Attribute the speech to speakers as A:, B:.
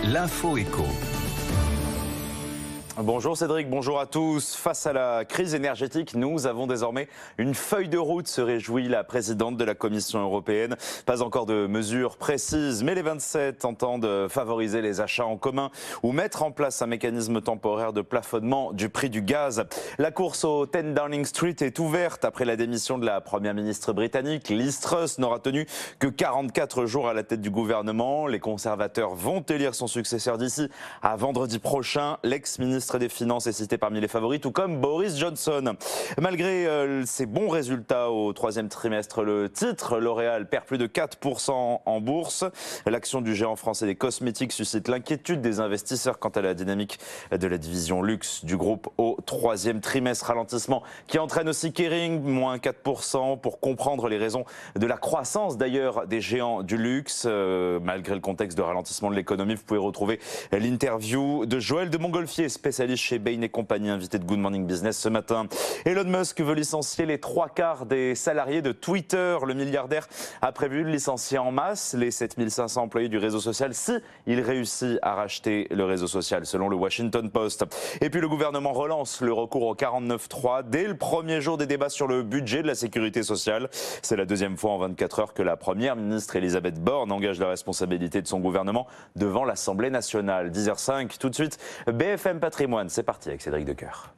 A: L'info éco.
B: Bonjour Cédric, bonjour à tous. Face à la crise énergétique, nous avons désormais une feuille de route, se réjouit la présidente de la Commission européenne. Pas encore de mesures précises, mais les 27 entendent favoriser les achats en commun ou mettre en place un mécanisme temporaire de plafonnement du prix du gaz. La course au 10 Downing Street est ouverte après la démission de la première ministre britannique. Liz Truss n'aura tenu que 44 jours à la tête du gouvernement. Les conservateurs vont élire son successeur d'ici à vendredi prochain. L'ex-ministre des Finances est cité parmi les favoris, tout comme Boris Johnson. Malgré ses bons résultats au troisième trimestre, le titre L'Oréal perd plus de 4% en bourse. L'action du géant français des cosmétiques suscite l'inquiétude des investisseurs quant à la dynamique de la division luxe du groupe au troisième trimestre. Ralentissement qui entraîne aussi Kering, moins 4%. Pour comprendre les raisons de la croissance d'ailleurs des géants du luxe, malgré le contexte de ralentissement de l'économie, vous pouvez retrouver l'interview de Joël de Montgolfier, spécialiste chez Bain et compagnie, invité de Good Morning Business ce matin. Elon Musk veut licencier les 3/4 des salariés de Twitter. Le milliardaire a prévu de licencier en masse les 7500 employés du réseau social si il réussit à racheter le réseau social, selon le Washington Post. Et puis le gouvernement relance le recours au 49.3 dès le premier jour des débats sur le budget de la sécurité sociale. C'est la deuxième fois en 24 heures que la première ministre Elisabeth Borne engage la responsabilité de son gouvernement devant l'Assemblée nationale. 10h05, tout de suite, BFM Patrimoine. C'est parti avec Cédric Decoeur.